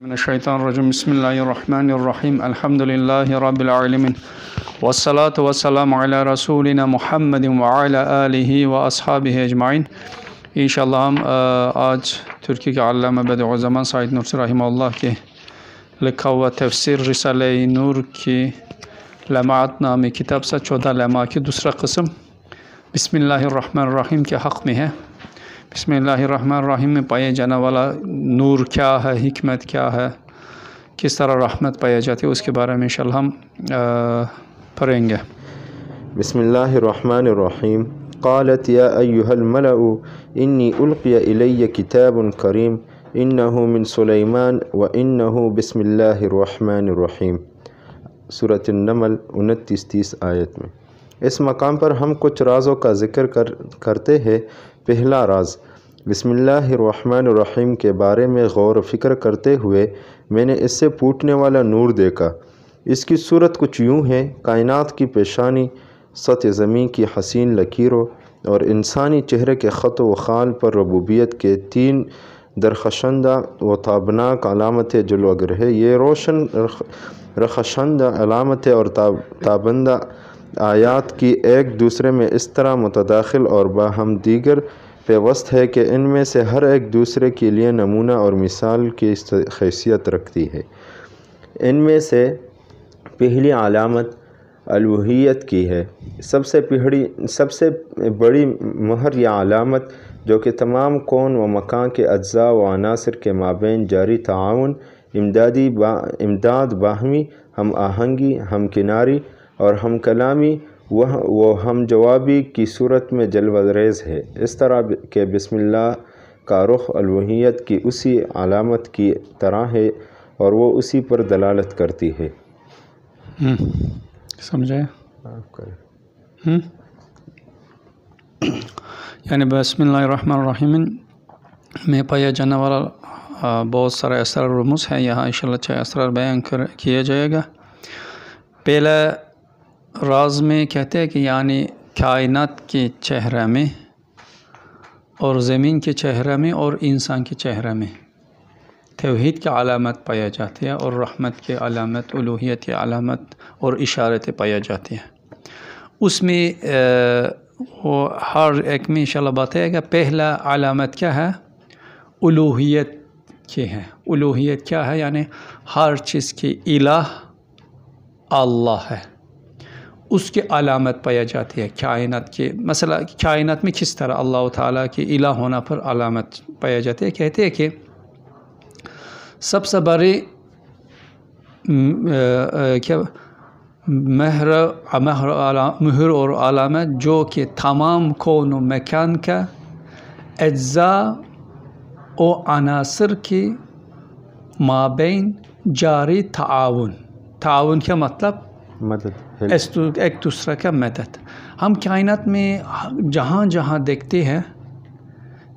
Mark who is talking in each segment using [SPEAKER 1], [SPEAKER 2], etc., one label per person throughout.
[SPEAKER 1] من الشیطان الرجیم بسم اللہ الرحمن الرحیم الحمد للہ رب العالمین والصلاة والسلام علی رسولنا محمد وعلی آلہ واصحابہ اجمعین۔ انشاءاللہ ہم آج ترکی کے علامہ بدیع الزمان سعید نورسی رحمہ اللہ کے لکھا ہوا تفسیر رسالہ نور کی لمعات نامی کتاب سے 14 لمعہ کی دوسرا قسم بسم اللہ الرحمن الرحیم کے حق میں ہے۔ بسم اللہ الرحمن الرحیم میں پائے جانے والا نور کیا ہے، حکمت کیا ہے، کس طرح رحمت پایا جاتی ہے، اس کے بارے میں انشاءاللہ ہم پڑھیں گے۔
[SPEAKER 2] بسم اللہ الرحمن الرحیم۔ قالت یا ایہا الملأ انی القی الی کتاب کریم انہ من سلیمان وانہ بسم اللہ الرحمن الرحیم۔ سورۃ النمل 29-30 آیت میں اس مقام پر ہم کچھ رازوں کا ذکر کرتے ہیں۔ پہلا راز، بسم اللہ الرحمن الرحیم کے بارے میں غور و فکر کرتے ہوئے میں نے اس سے پھوٹنے والا نور دیکھا۔ اس کی صورت کچھ یوں ہے: کائنات کی پیشانی، سطح زمین کی حسین لکیروں اور انسانی چہرے کے خط و خال پر ربوبیت کے 3 درخشندہ و تابناک علامتیں جلوہ گر ہے۔ یہ روشن رخشندہ علامتیں اور تابندہ آیات کی ایک دوسرے میں اس طرح متداخل اور باہم دیگر پیوست ہے کہ ان میں سے ہر ایک دوسرے کے لیے نمونہ اور مثال کی حیثیت رکھتی ہے۔ ان میں سے پہلی علامت الوہیت کی ہے۔ سب سے بڑی مہر یا علامت جو کہ تمام کون و مکان کے اجزاء و عناصر کے مابین جاری تعاون، امداد، باہمی ہم آہنگی، ہم کناری اور ہم کلامی و ہم جوابی کی صورت میں جلوہ ریز ہے۔ اس طرح کہ بسم اللہ کا رخ الوہیت کی اسی علامت کی طرح ہے اور وہ اسی پر دلالت کرتی ہے۔
[SPEAKER 1] سمجھے؟ یعنی بسم اللہ الرحمن الرحیم میں پایا جانے والا بہت سارے اسرار رموز ہیں۔ یہاں انشاءاللہ 6 اسرار بیان کیا جائے گا۔ پہلا راز میں کہتے ہیں کہ یعنی کائنات کے چہرے میں اور زمین کے چہرے میں اور انسان کے چہرے میں توحید کی علامت پایا جاتی ہے اور رحمت کی علامت، الوہیت کی علامت اور اشارتیں پایا جاتی ہیں۔ اس میں وہ ہر ایک میں انشاءاللہ بتائے گا۔ پہلا علامت کیا ہے؟ الوہیت کی ہے۔ الوہیت کیا ہے؟ یعنی ہر چیز کی الہ اللہ ہے، اس کی علامت پایا جاتی ہے کائنات کی۔ مثلا کائنات میں کس طرح اللہ تعالیٰ کی الہ ہونا پر علامت پایا جاتی ہے؟ کہتے ہیں کہ سب سے بڑی مہر اور علامت جو کہ تمام کون و مکان کا اجزاء و عناصر کی مابین جاری تعاون کا مطلب
[SPEAKER 2] مدد،
[SPEAKER 1] ایک دوسرے کا مدد۔ ہم کائنات میں جہاں جہاں دیکھتے ہیں،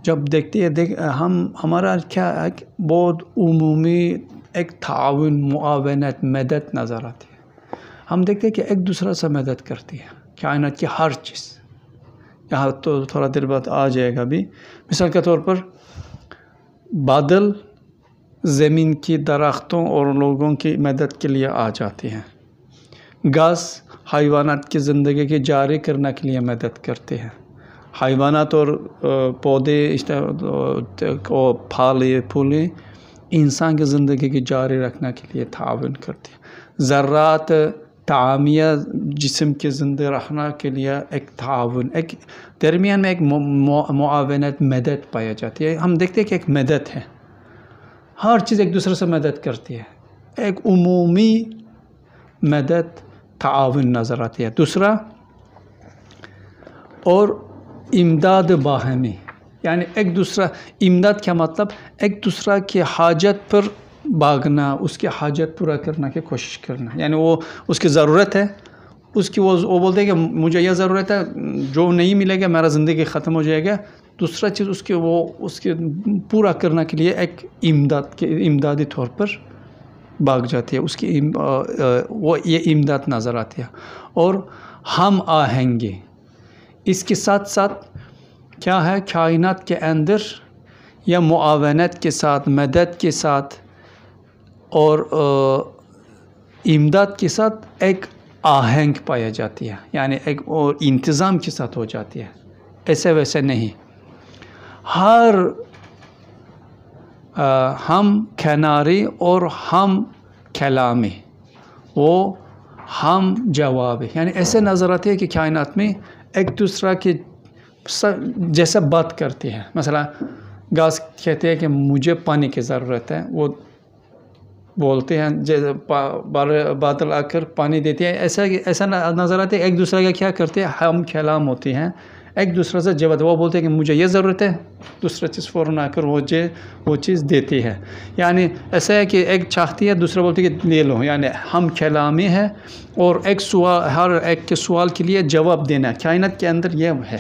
[SPEAKER 1] جب دیکھتے ہیں ہمارا کیا ایک بہت عمومی ایک تعاون، معاونت، مدد نظر آتی ہے۔ ہم دیکھتے ہیں کہ ایک دوسرے سے مدد کرتی ہے کائنات کی ہر چیز۔ یہاں تو تھوڑا دیر بعد آ جائے گا بھی۔ مثال کے طور پر بادل زمین کی درختوں اور لوگوں کی مدد کے لیے آ جاتی ہیں۔ گھاس حیوانات کی زندگی کی جاری کرنے کے لیے مدد کرتے ہیں۔ حیوانات اور پودے اور پھل پھولے انسان کی زندگی کی جاری رکھنے کے لیے تعاون کرتے ہیں۔ ذرات طعامیہ جسم کے زندہ رکھنے کے لیے ایک تعاون، ایک درمیان میں ایک معاونت، مدد پایا جاتی ہے۔ ہم دیکھتے ہیں کہ ایک مدد ہے، ہر چیز ایک دوسرے سے مدد کرتی ہے، ایک عمومی مدد، تعاون نظر آتی ہے۔ دوسرا اور امداد باہمی، یعنی ایک دوسرا امداد کا مطلب ایک دوسرا کی حاجت پر بھاگنا، اس کی حاجت پورا کرنے کی کوشش کرنا۔ یعنی وہ اس کی ضرورت ہے، اس کی وہ بولتے ہیں کہ مجھے یہ ضرورت ہے، جو نہیں ملے گا میرا زندگی ختم ہو جائے گا۔ دوسرا چیز اس کے پورا کرنے کے لیے ایک امدادی طور پر بھاگ جاتی ہے، اس کی وہ یہ امداد نظر آتی ہے۔ اور ہم آہنگی، اس کے ساتھ ساتھ کیا ہے؟ کائنات کے اندر یا معاونت کے ساتھ، مدد کے ساتھ اور امداد کے ساتھ ایک آہنگ پایا جاتی ہے، یعنی ایک اور انتظام کے ساتھ ہو جاتی ہے، ایسے ویسے نہیں. ہر ہم کناری اور ہم کلامی وہ ہم جواب ہے، یعنی ایسے نظر آتے ہیں کہ کائنات میں ایک دوسرا کے جیسا بات کرتے ہیں. مثلا گاس کہتے ہیں کہ مجھے پانی کی ضرورت ہے، وہ بولتے ہیں جیسے بادل آ کر پانی دیتے ہیں، ایسا نظر آتے ہیں. ایک دوسرے کا کیا کرتے ہیں، ہم کلام ہوتے ہیں، ایک دوسرے سے جواب. وہ بولتے ہیں کہ مجھے یہ ضرورت ہے، دوسرا چیز فوراً آ کر وہ چیز دیتی ہے. یعنی ایسا ہے کہ ایک چاہتی ہے، دوسرا بولتے ہیں کہ لے لو. یعنی ہم کلامی ہے اور ایک سوال، ہر ایک کے سوال کے لیے جواب دینا. کائنات کے اندر یہ ہے،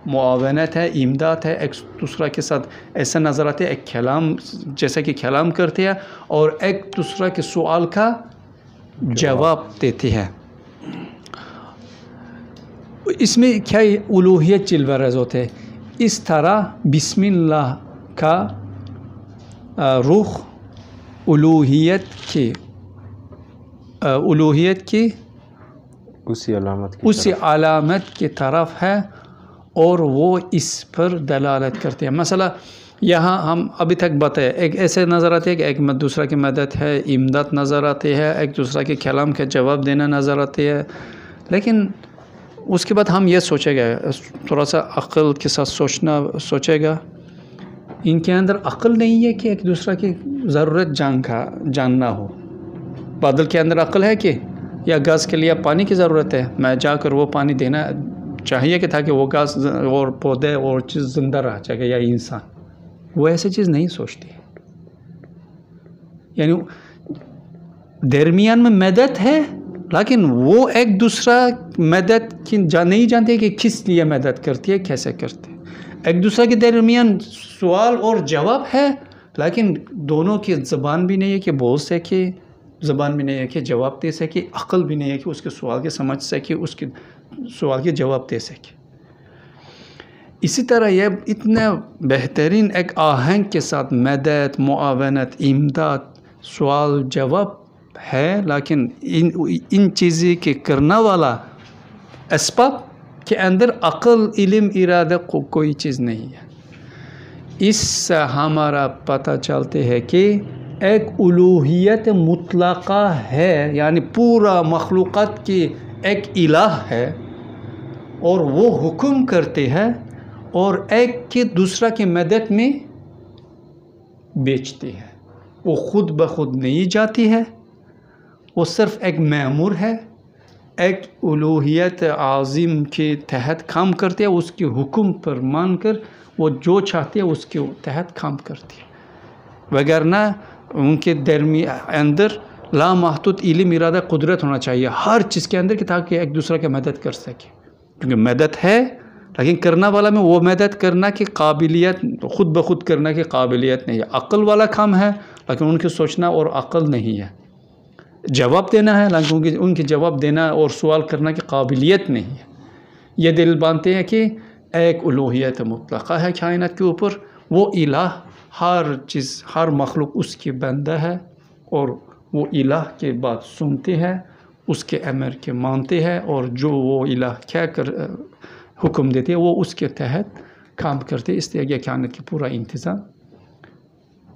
[SPEAKER 1] معاونت ہے، امداد ہے، ایک دوسرا کے ساتھ ایسا نظر آتے ہیں، ایک کلام جیسا کہ کلام کرتے ہیں اور ایک دوسرا کے سوال کا جواب دیتے ہیں. اس میں کیا الوہیت جلوہ ہوتے ہیں. اس طرح بسم اللہ کا رخ الوہیت کی اسی علامت کی طرف ہے اور وہ اس پر دلالت کرتے ہیں. مثلا یہاں ہم ابھی تک بتائے، ایک ایسے نظر آتے ہیں کہ ایک دوسرا کی مدد ہے، امداد نظر آتے ہے، ایک دوسرا کے کلام کا جواب دینا نظر آتے ہے. لیکن اس کے بعد ہم یہ سوچے گا، تھوڑا سا عقل کے ساتھ سوچے گا، ان کے اندر عقل نہیں ہے کہ ایک دوسرا کی ضرورت جاننا ہو. بادل کے اندر عقل ہے کہ یا گاس کے لیے پانی کی ضرورت ہے، میں جا کر وہ پانی دینا چاہیے کہ تاکہ وہ گاس اور پودے اور چیز زندہ رہ جائے، یا انسان وہ ایسی چیز نہیں سوچتی. یعنی درمیان میں مدد ہے، لیکن وہ ایک دوسرا مدد کی نہیں جانتے کہ کس لیے مدد کرتی ہے، کیسے کرتے. ایک دوسرے کے درمیان سوال اور جواب ہے، لیکن دونوں کی زبان بھی نہیں ہے کہ بول سکے، زبان بھی نہیں ہے کہ جواب دے سکے، عقل بھی نہیں ہے کہ اس کے سوال کے سمجھ سکے، اس کے سوال کے جواب دے سکے. اسی طرح یہ اتنا بہترین ایک آہنگ کے ساتھ مدد، معاونت، امداد، سوال جواب ہے، لیکن ان چیزیں کے کرنا والا اسباب کے اندر عقل، علم، ارادہ کوئی چیز نہیں ہے. اس سے ہمارا پتہ چلتے ہے کہ ایک الوہیت مطلقہ ہے، یعنی پورا مخلوقات کی ایک الہ ہے اور وہ حکم کرتے ہیں اور ایک کے دوسرا کی مدد میں بیچتی ہے. وہ خود بخود نہیں جاتی ہے، وہ صرف ایک مأمور ہے، ایک الوہیت عظیم کے تحت کام کرتے ہیں، اس کے حکم پر مان کر وہ جو چاہتے ہیں اس کے تحت کام کرتی ہے. وگرنہ ان کے اندر لامحدود علم، ارادہ، قدرت ہونا چاہیے ہر چیز کے اندر، کہ تاکہ ایک دوسرے کی مدد کر سکے. کیونکہ مدد ہے، لیکن کرنا والا میں وہ مدد کرنا کی قابلیت، خود بخود کرنا کی قابلیت نہیں ہے. عقل والا کام ہے، لیکن ان کے سوچنا اور عقل نہیں ہے. جواب دینا ہے، لیکن ان کے جواب دینا اور سوال کرنا کی قابلیت نہیں ہے. یہ دل باندھتے ہیں کہ ایک الوہیت مطلقہ ہے کائنات کے اوپر، وہ الہ ہر چیز، ہر مخلوق اس کے بندہ ہے اور وہ الہ کے بات سنتے ہیں، اس کے امر کے مانتے ہیں، اور جو وہ الہ کیا حکم دیتے ہیں وہ اس کے تحت کام کرتے ہیں. اس لیے یہ کائنات کی پورا انتظام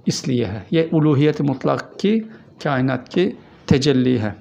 [SPEAKER 1] اس لیے ہے. یہ الوہیت مطلق کی کائنات کی تجلی ہے.